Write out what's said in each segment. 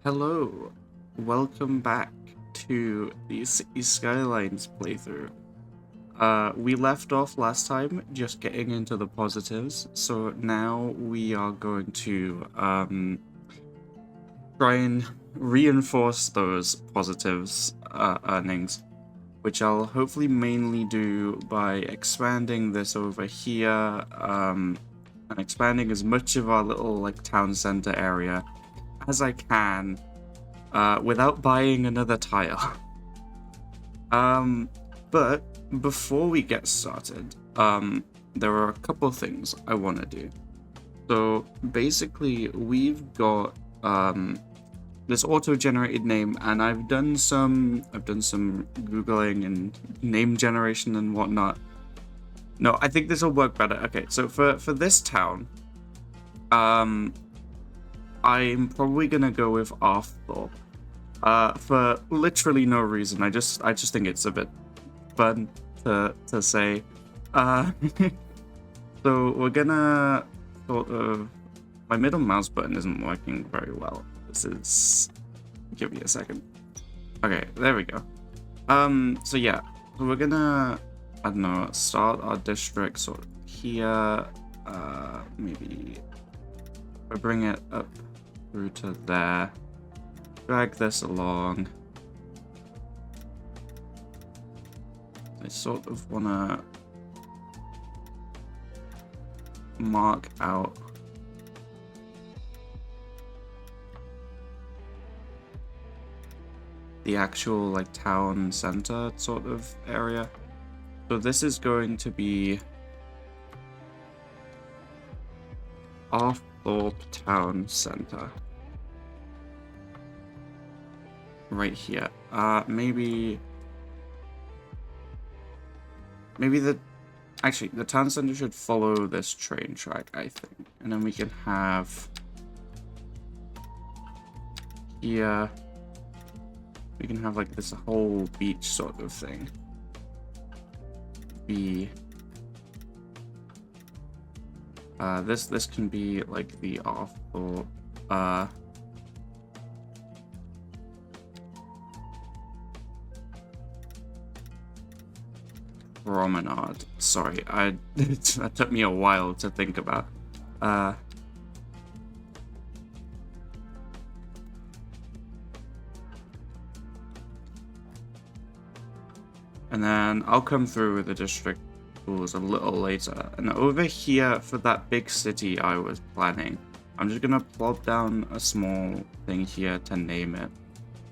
Hello, welcome back to the City Skylines playthrough. We left off last time just getting into the positives, so now we are going to try and reinforce those positives earnings, which I'll hopefully mainly do by expanding this over here, and expanding as much of our little like town center area as I can without buying another tile. But before we get started, there are a couple things I want to do. So basically, we've got this auto-generated name, and I've done some googling and name generation and whatnot. No, I think this will work better. Okay, so for this town, I'm probably gonna go with Arthur. For literally no reason. I just think it's a bit fun to say. So we're gonna sort of. My middle mouse button isn't working very well. This is. Give me a second. Okay, there we go. So yeah, so we're gonna. I don't know. Start our district sort of here. Maybe. I bring it up through to there. Drag this along. I sort of want to mark out the actual like town center sort of area. So this is going to be Arthorpe Town Center. Right here. Maybe actually the town center should follow this train track, I think. And then we can have here we can have like this whole beach sort of thing. This can be like the Arthorpe promenade. Sorry, that took me a while to think about. And then I'll come through with the district schools a little later. And over here for that big city I was planning, I'm just gonna plop down a small thing here to name it.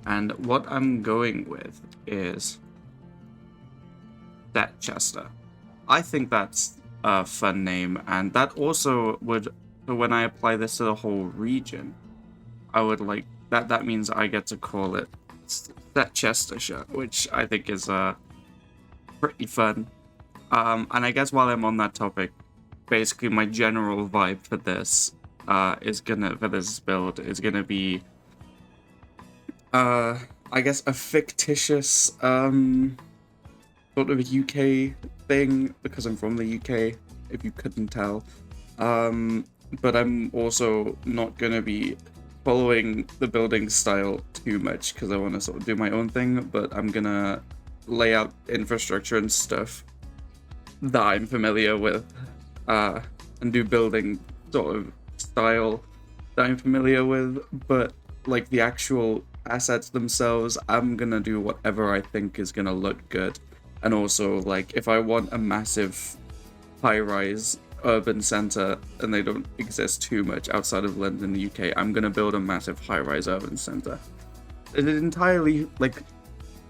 And what I'm going with is Chester. I think that's a fun name, and that also would, when I apply this to the whole region, I would like that. That means I get to call it Chestershire, which I think is pretty fun. And I guess while I'm on that topic, basically my general vibe for this for this build is gonna be I guess a fictitious sort of a UK thing, because I'm from the UK, if you couldn't tell. But I'm also not gonna be following the building style too much because I want to sort of do my own thing, but I'm gonna lay out infrastructure and stuff that I'm familiar with, and do building sort of style that I'm familiar with, but like the actual assets themselves, I'm gonna do whatever I think is gonna look good. And also, like, if I want a massive high-rise urban center and they don't exist too much outside of London, the UK, I'm gonna build a massive high-rise urban center. It is entirely, like,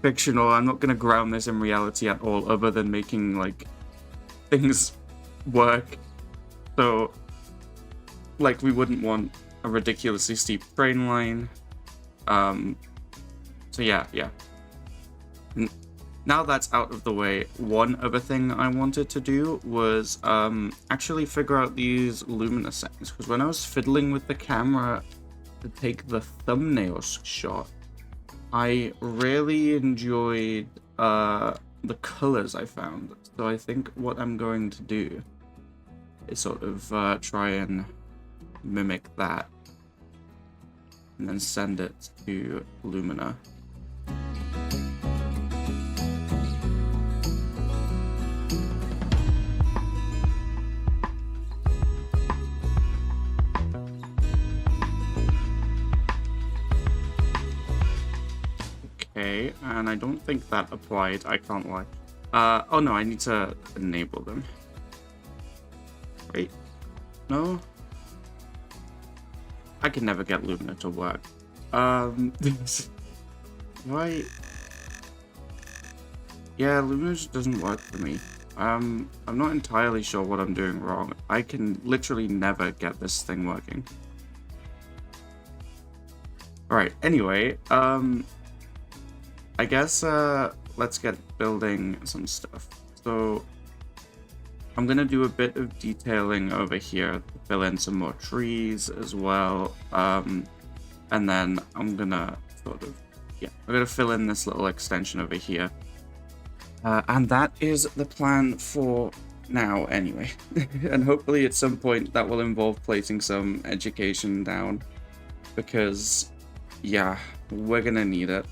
fictional. I'm not gonna ground this in reality at all, other than making, like, things work. So, like, we wouldn't want a ridiculously steep train line. So yeah. Now that's out of the way, one other thing I wanted to do was actually figure out these luminous settings, because when I was fiddling with the camera to take the thumbnail shot, I really enjoyed the colors I found. So I think what I'm going to do is sort of try and mimic that. and then send it to Lumina. Okay, and I don't think that applied, I can't lie. Oh no, I need to enable them. Wait, no? I can never get Lumina to work. Why? Yeah, Lumina just doesn't work for me. I'm not entirely sure what I'm doing wrong. I can literally never get this thing working. Alright, anyway, I guess, let's get building some stuff. So, I'm gonna do a bit of detailing over here to fill in some more trees as well. And then I'm gonna I'm gonna fill in this little extension over here. And that is the plan for now, anyway. And hopefully at some point that will involve placing some education down. Because, yeah, we're gonna need it.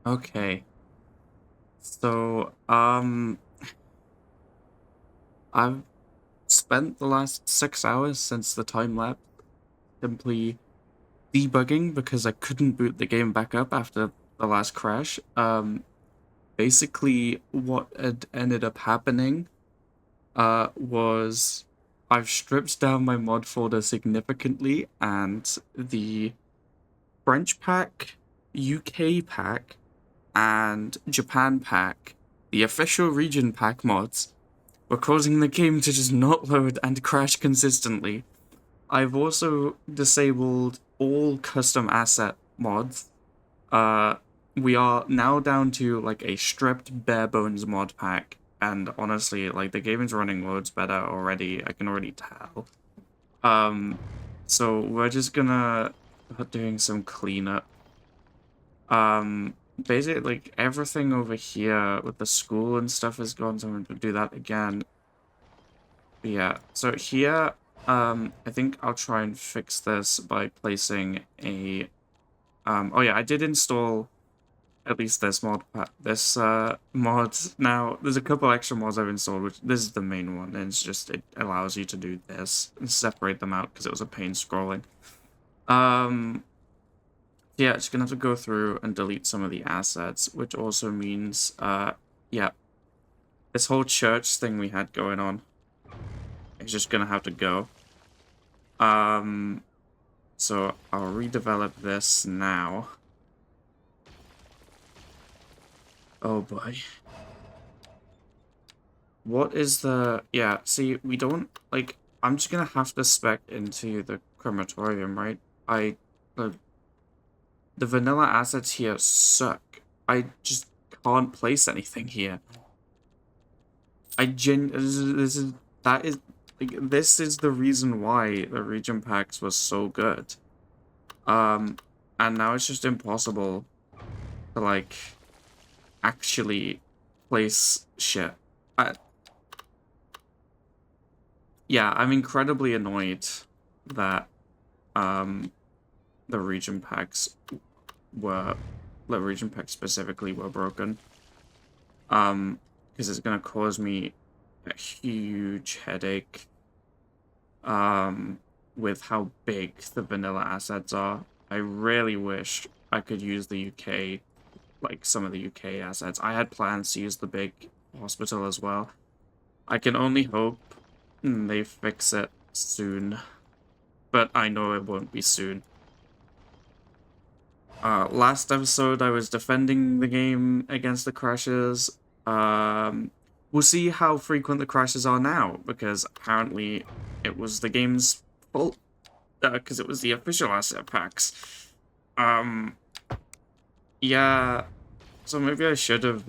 Okay. So, I've spent the last 6 hours since the time lapse simply debugging because I couldn't boot the game back up after the last crash. Basically what had ended up happening was I've stripped down my mod folder significantly, and the French pack, UK pack, and Japan pack, the official region pack mods, were causing the game to just not load and crash consistently. I've also disabled all custom asset mods. Uh, we are now down to like a stripped bare bones mod pack, and honestly, like the game is running loads better already. I can already tell. Um, so we're just gonna start doing some cleanup. Basically, like everything over here with the school and stuff is gone, so I'm gonna do that again. Yeah, so here, I think I'll try and fix this by placing a, oh yeah, I did install at least this mod. Now, there's a couple extra mods I've installed, which this is the main one, and it's just, it allows you to do this and separate them out because it was a pain scrolling. Yeah, just gonna have to go through and delete some of the assets, which also means, yeah, this whole church thing we had going on is just gonna have to go. So I'll redevelop this now. Oh boy. What is the... Yeah, see, we don't... Like, I'm just gonna have to spec into the crematorium, right? The vanilla assets here suck. I just can't place anything here. This is the reason why the region packs was so good. And now it's just impossible to, like, actually place shit. Yeah, I'm incredibly annoyed that, the region packs specifically were broken. Because it's gonna cause me a huge headache, with how big the vanilla assets are. I really wish I could use the UK, like some of the UK assets. I had plans to use the big hospital as well. I can only hope they fix it soon, but I know it won't be soon. Last episode, I was defending the game against the crashes. We'll see how frequent the crashes are now, because apparently it was the game's fault, because it was the official asset packs. Yeah, so maybe I should have,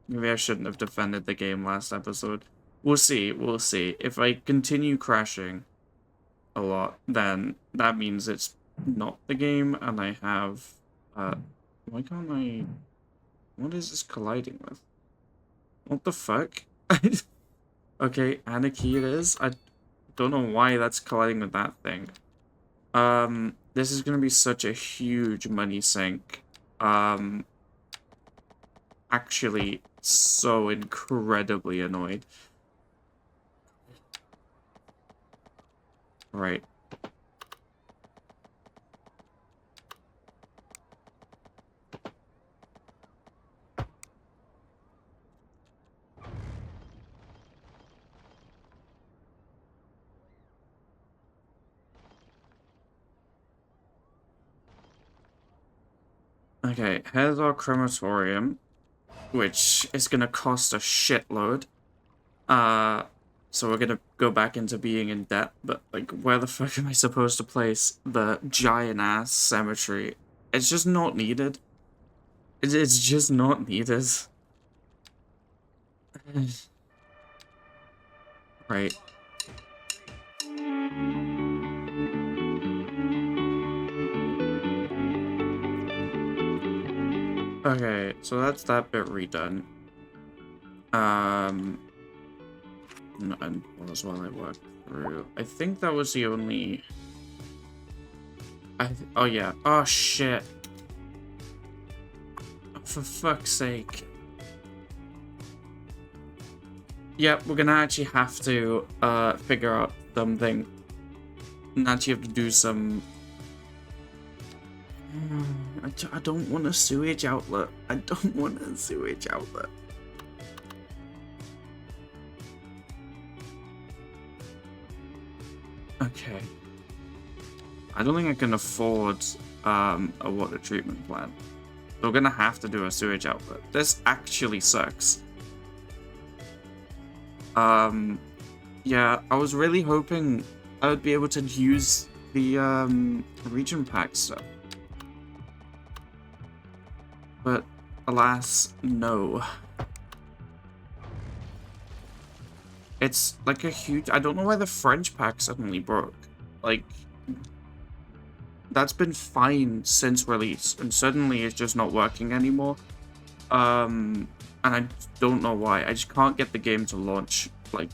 maybe I shouldn't have defended the game last episode. We'll see, we'll see. If I continue crashing a lot, then that means it's not the game, and I have, why can't I, what is this colliding with? What the fuck? Okay, Anarchy it is. I don't know why that's colliding with that thing. This is gonna be such a huge money sink. Actually, so incredibly annoyed. Right. Okay, here's our crematorium, which is gonna cost a shitload. So we're gonna go back into being in debt, but, like, where the fuck am I supposed to place the giant-ass cemetery? It's just not needed. It's just not needed. Right. Okay, so that's that bit redone. And pause while I work through. I think that was the only... oh yeah. Oh shit. for fuck's sake. Yep, we're gonna actually have to figure out something. And actually have to do some... I don't want a sewage outlet. I don't want a sewage outlet. Okay. I don't think I can afford a water treatment plant. So we're gonna have to do a sewage outlet. This actually sucks. Yeah, I was really hoping I would be able to use the region pack stuff. But alas, no. It's like a huge... I don't know why the French pack suddenly broke. Like, that's been fine since release, and suddenly it's just not working anymore. And I don't know why. I just can't get the game to launch. Like,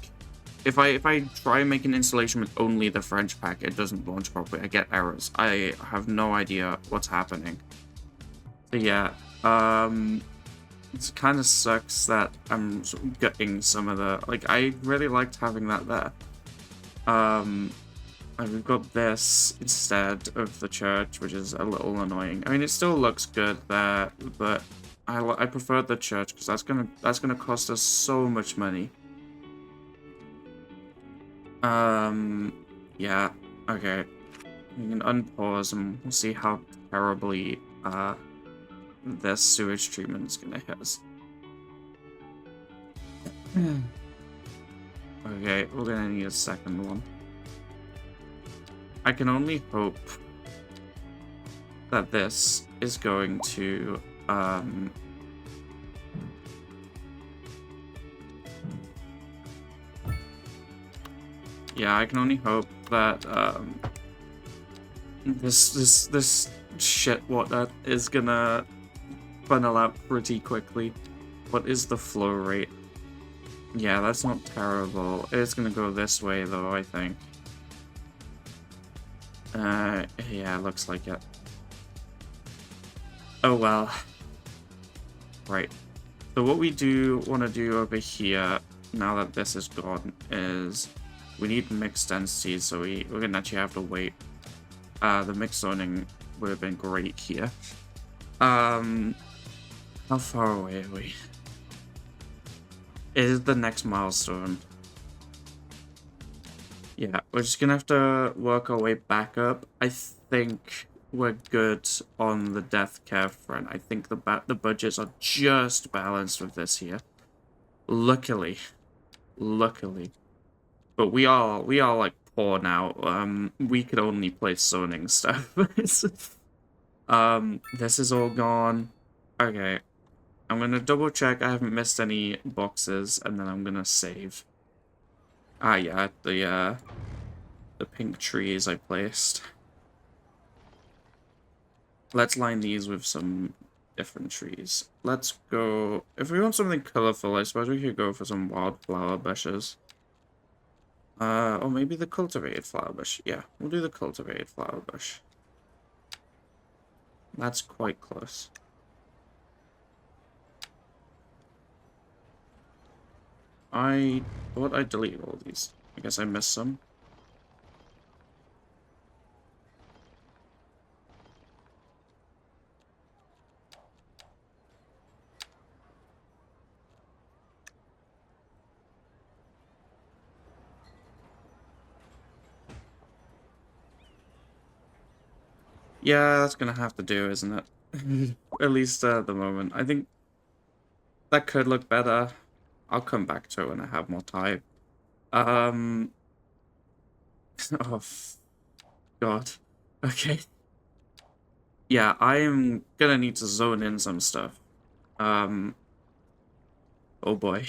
if I try and make an installation with only the French pack, it doesn't launch properly. I get errors. I have no idea what's happening. So yeah, it kind of sucks that I'm sort of gutting some of the... Like, I really liked having that there. And we've got this instead of the church, which is a little annoying. I mean, it still looks good there, but I prefer the church because that's gonna cost us so much money. Yeah, okay. We can unpause and we'll see how terribly this sewage treatment is gonna hit us. Okay, we're gonna need a second one. I can only hope that this is going to yeah, I can only hope that this shit water is gonna funnel out pretty quickly. What is the flow rate? Yeah, that's not terrible. It's gonna go this way though, I think. Yeah, looks like it. Oh well. Right. So what we do want to do over here, now that this is gone, is we need mixed densities, so we're gonna actually have to wait. The mixed zoning would have been great here. How far away are we? Is the next milestone? Yeah, we're just gonna have to work our way back up. I think we're good on the death care front. I think the budgets are just balanced with this here. Luckily. But we are like poor now. We could only place zoning stuff. This is all gone. Okay. I'm gonna double check I haven't missed any boxes, and then I'm gonna save. Ah, yeah, the pink trees I placed. Let's line these with some different trees. Let's go... If we want something colorful, I suppose we could go for some wildflower bushes. Or maybe the cultivated flower bush. Yeah, we'll do the cultivated flower bush. That's quite close. I thought I deleted all these. I guess I missed some. Yeah, that's gonna have to do, isn't it? At least at the moment. I think that could look better. I'll come back to it when I have more time. Oh, God. Okay. Yeah, I am gonna need to zone in some stuff. Oh boy.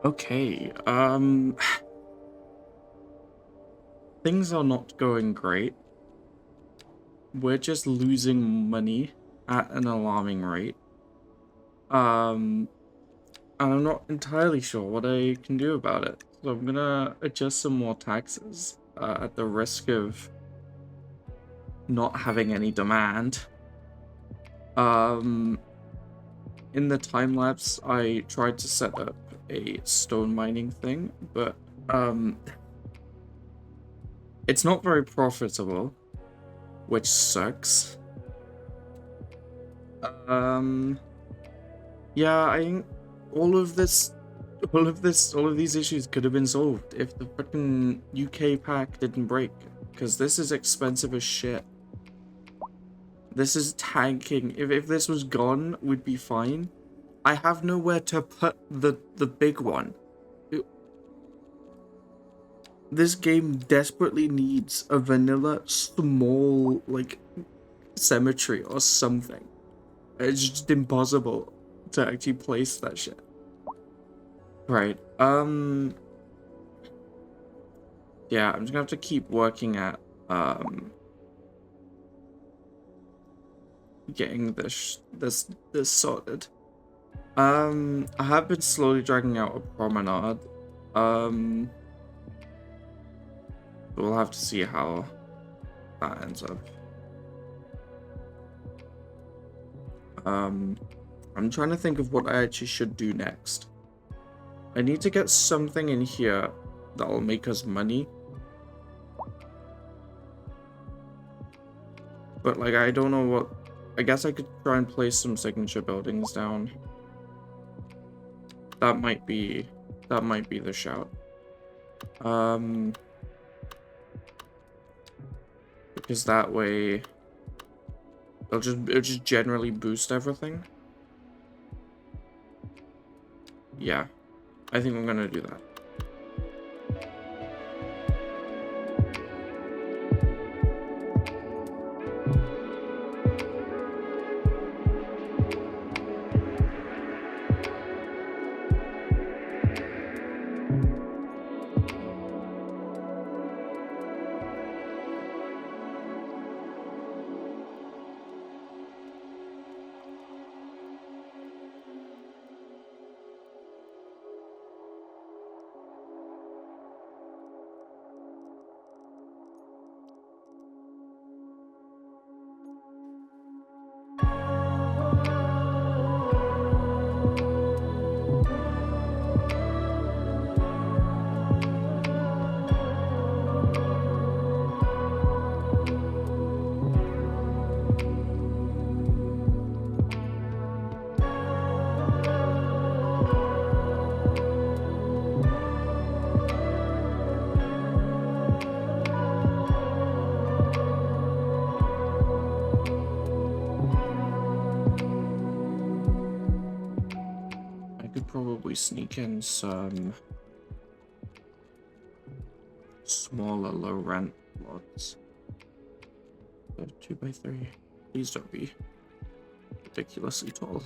Okay, things are not going great. We're just losing money at an alarming rate. And I'm not entirely sure what I can do about it. So I'm gonna adjust some more taxes, at the risk of not having any demand. In the time lapse, I tried to set up a stone mining thing, but it's not very profitable, which sucks. Yeah, I think all of these issues could have been solved if the fucking UK pack didn't break, because this is expensive as shit. This is tanking. If this was gone, we'd be fine. I have nowhere to put the big one. This game desperately needs a vanilla small, like, cemetery or something. It's just impossible to actually place that shit. Right. Yeah, I'm just gonna have to keep working at getting this sorted. I have been slowly dragging out a promenade. We'll have to see how that ends up. I'm trying to think of what I actually should do next. I need to get something in here that'll make us money. But, like, I don't know what... I guess I could try and place some signature buildings down. That might be the shout. Because that way it'll just generally boost everything. Yeah, I think I'm gonna do that. Probably sneak in some smaller low rent lots. 2x3. Please don't be ridiculously tall.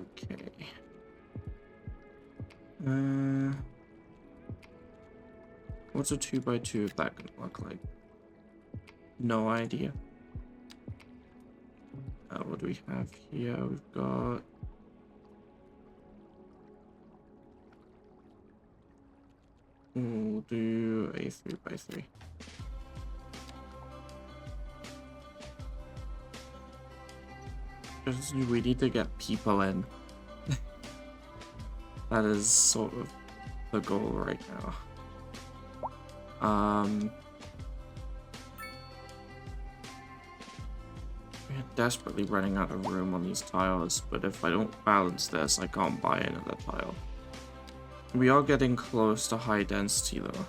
Okay. What's a 2x2 of that gonna look like? No idea. What do we have here? We've got... We'll do a 3x3. Because we need to get people in. That is sort of the goal right now. We're desperately running out of room on these tiles, but if I don't balance this, I can't buy another tile. We are getting close to high density though,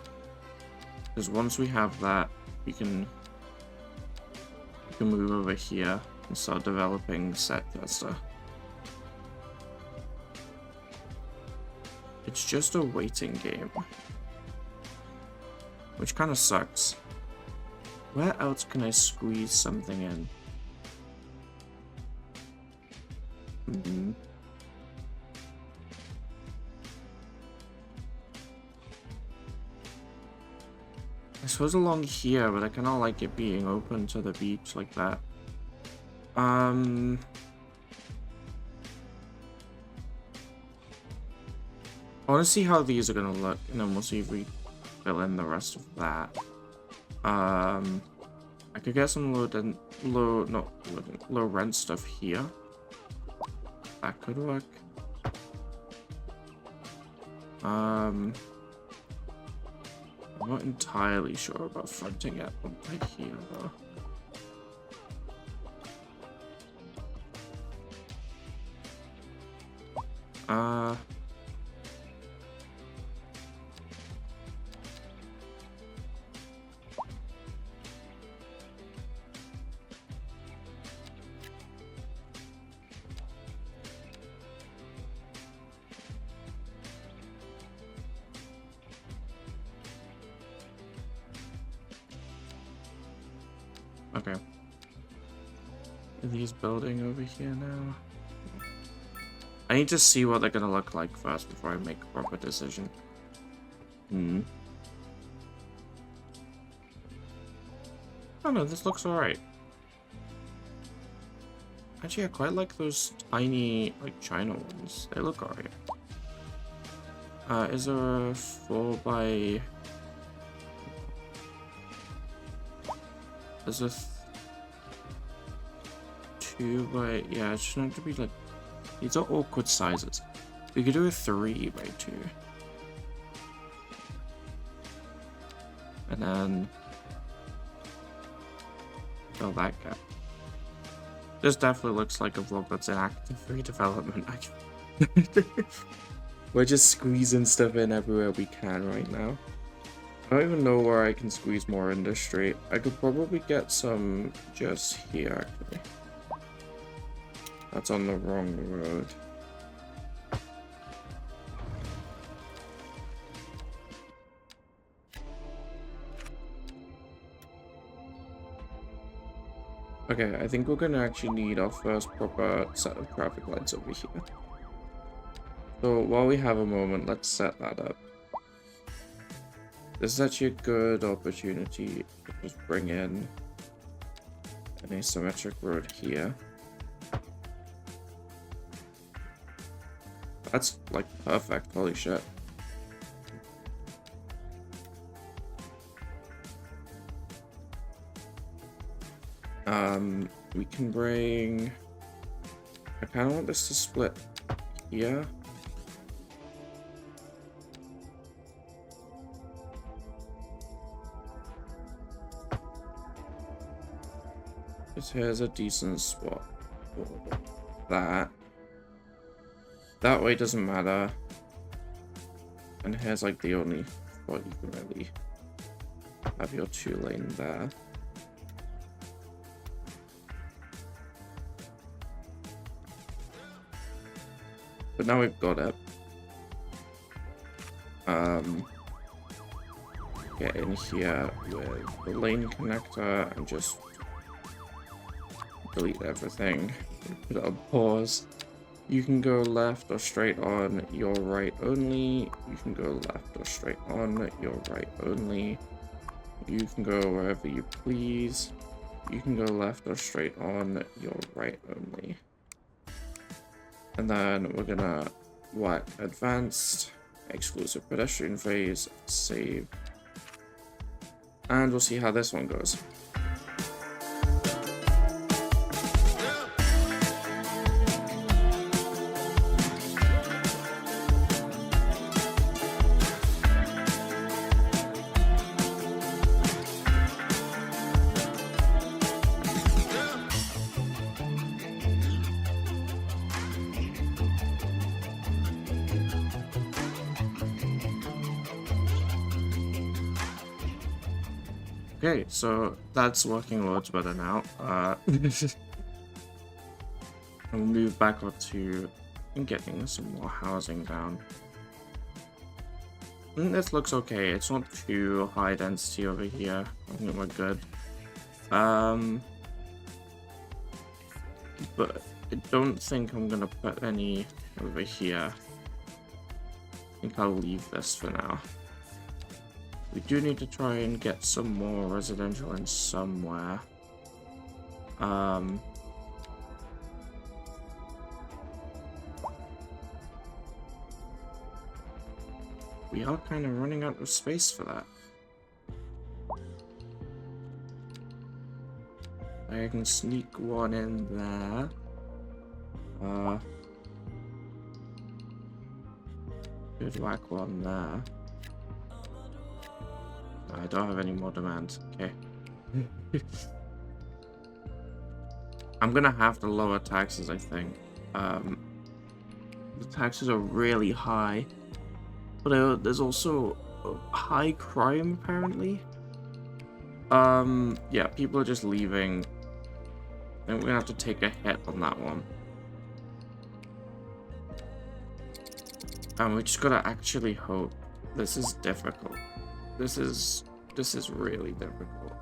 because once we have that, we can move over here and start developing set tester. It's just a waiting game, which kind of sucks. Where else can I squeeze something in? Mm-hmm. I suppose along here, but I kind of like it being open to the beach like that. I want to see how these are gonna look, and then we'll see if we fill in the rest of that. I could get some low rent stuff here. That could work. I'm not entirely sure about fronting it like here though. Okay. Are these building over here now? I need to see what they're gonna look like first before I make a proper decision. Oh no, this looks alright. Actually, I quite like those tiny, like, China ones. They look alright. Is there a 4x... There's a 2x... Yeah, it shouldn't have to be, like... These are awkward sizes. We could do a 3x2. And then... fill that gap. This definitely looks like a vlog that's in active redevelopment. We're just squeezing stuff in everywhere we can right now. I don't even know where I can squeeze more industry. I could probably get some just here, actually. That's on the wrong road. Okay, I think we're gonna actually need our first proper set of traffic lights over here. So while we have a moment, let's set that up. This is actually a good opportunity to just bring in an asymmetric road here. That's like perfect, holy shit. We can bring... I kind of want this to split here. This here's a decent spot for that. That way doesn't matter. And here's like the only spot you can really have your 2-lane there. But now we've got it. Get in here with the lane connector and just delete everything. Put it on pause. You can go left or straight on, your right only. You can go left or straight on, your right only. You can go wherever you please. You can go left or straight on, your right only. And then we're gonna whack advanced, exclusive pedestrian phase, save. And we'll see how this one goes. Okay, so that's working loads better now. I'll move back up to getting some more housing down. This looks okay. It's not too high density over here. I think we're good. But I don't think I'm gonna put any over here. I think I'll leave this for now. We do need to try and get some more residential in somewhere. We are kind of running out of space for that. I can sneak one in there. Good whack one there. I don't have any more demands. Okay. I'm gonna have to lower taxes, I think. The taxes are really high. But there's also high crime, apparently. Yeah, people are just leaving. And we're gonna have to take a hit on that one. And we just gotta actually hope. This is difficult. This is really difficult.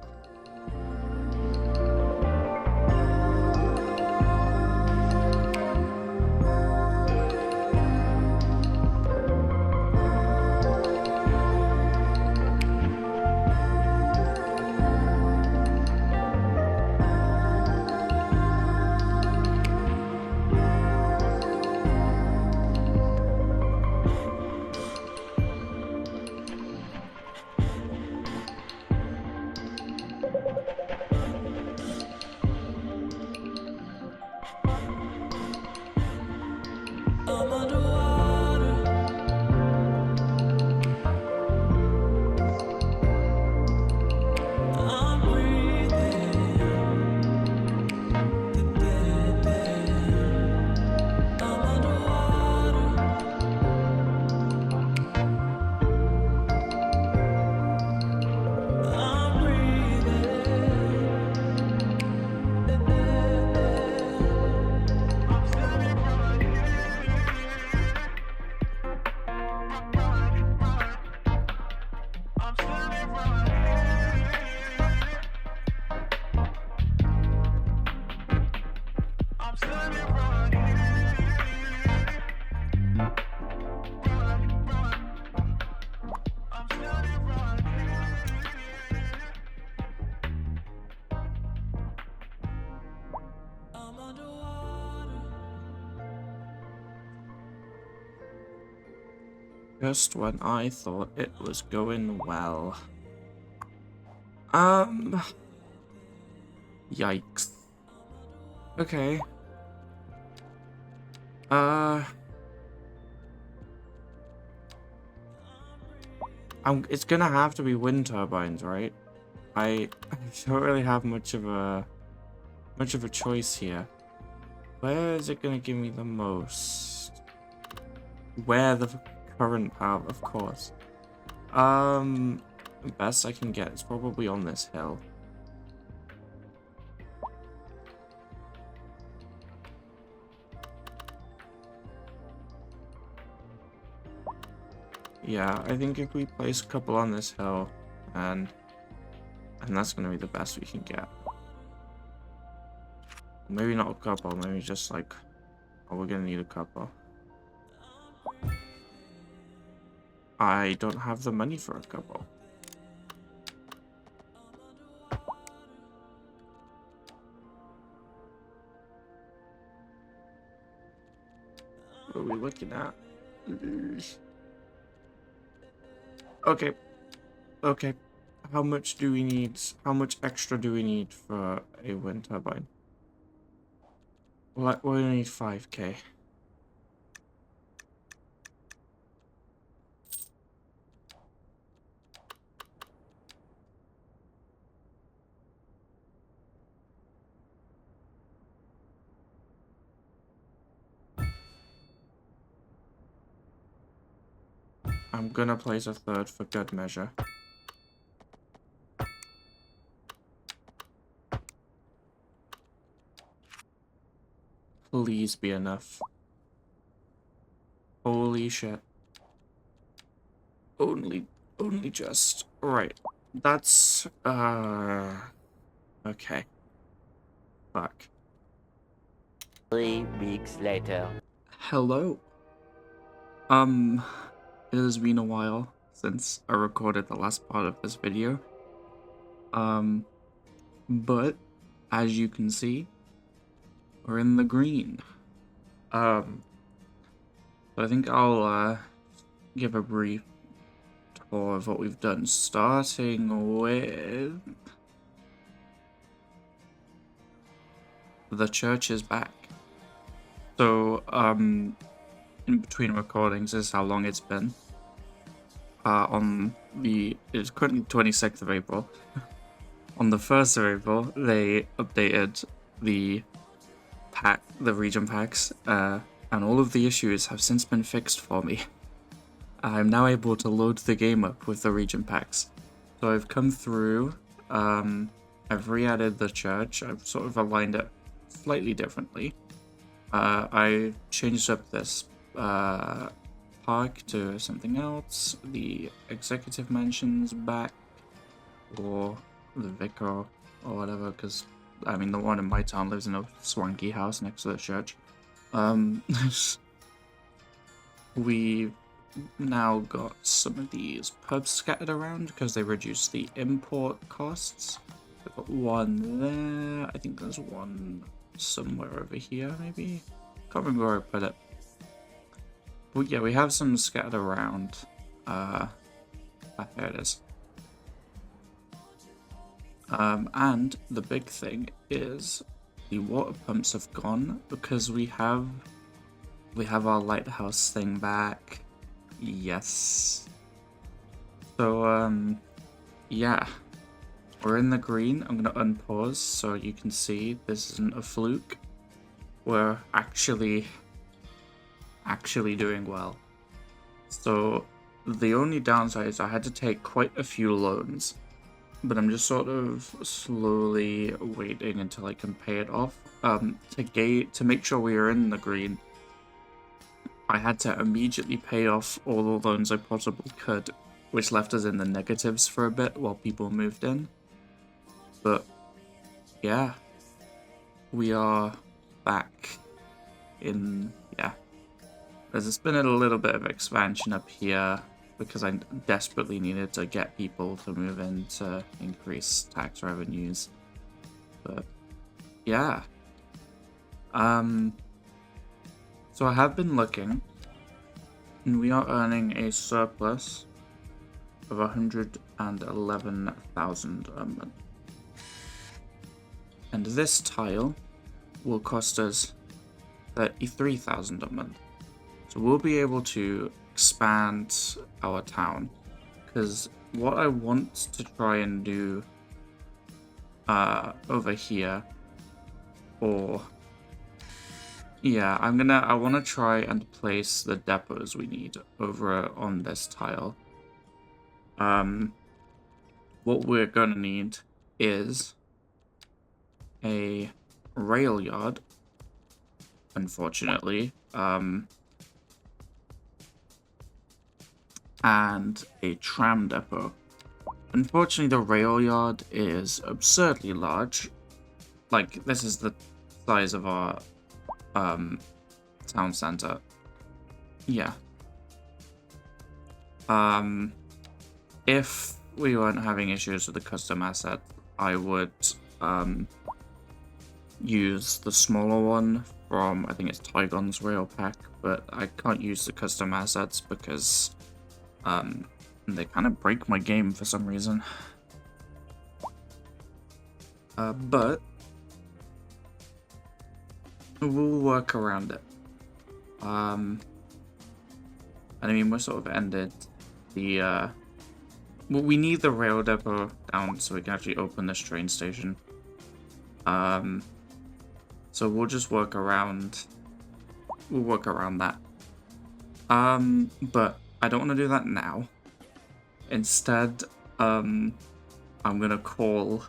Just when I thought it was going well. Yikes. Okay. It's gonna have to be wind turbines, right? I don't really have much of a choice here. Where is it gonna give me the most? Where the current power, of course. The best I can get is probably on this hill. Yeah, I think if we place a couple on this hill, and that's gonna be the best we can get. Maybe not a couple, maybe just like, oh, we're gonna need a couple. I don't have the money for a couple. What are we looking at? Okay. Okay. How much do we need? How much extra do we need for a wind turbine? Well, we only need 5k. I'm gonna place a third for good measure. Please be enough. Holy shit. Only just. Right. That's, okay. Fuck. 3 weeks later. Hello. It has been a while since I recorded the last part of this video. But as you can see, we're in the green. So I think I'll give a brief tour of what we've done, starting with the church is back. So, in between recordings is how long it's been. It's currently 26th of April. On the 1st of April, they updated the region packs, and all of the issues have since been fixed for me. I'm now able to load the game up with the region packs. So I've come through, I've re-added the church, I've sort of aligned it slightly differently. I changed up this park to something else, the executive mansion's back, or the vicar, or whatever, because, I mean, the one in my town lives in a swanky house next to the church. We've now got some of these pubs scattered around because they reduced the import costs. We've got one there, I think there's one somewhere over here, maybe? Can't remember where I put it. But yeah, we have some scattered around. There it is. And the big thing is the water pumps have gone because we have our lighthouse thing back. Yes. So yeah, we're in the green. I'm gonna unpause so you can see this isn't a fluke. We're actually doing well. So the only downside is I had to take quite a few loans, but I'm just sort of slowly waiting until I can pay it off. To make sure we are in the green, I had to immediately pay off all the loans I possibly could, which left us in the negatives for a bit while people moved in. But yeah, we are back in, yeah. There's been a little bit of expansion up here because I desperately needed to get people to move in to increase tax revenues. But yeah. So I have been looking, and we are earning a surplus of 111,000 a month. And this tile will cost us 33,000 a month. So we'll be able to expand our town, because what I want to try and do over here, or yeah, I want to try and place the depots we need over on this tile. What we're gonna need is a rail yard, unfortunately, and a tram depot. Unfortunately, the rail yard is absurdly large. Like, this is the size of our town center. Yeah. If we weren't having issues with the custom asset, I would use the smaller one from, I think it's Tygon's rail pack, but I can't use the custom assets because they kind of break my game for some reason. But we'll work around it. And I mean, we're sort of ended the well, we need the rail depot down so we can actually open this train station. So we'll just work around. We'll work around that. But I don't want to do that now. Instead, I'm gonna call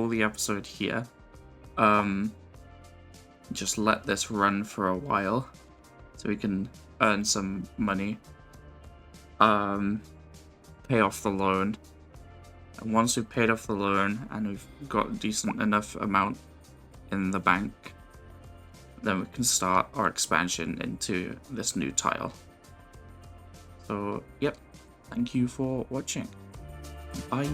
the episode here. Just let this run for a while so we can earn some money. Pay off the loan. And once we've paid off the loan and we've got a decent enough amount in the bank, then we can start our expansion into this new tile. So, yep, thank you for watching. Bye.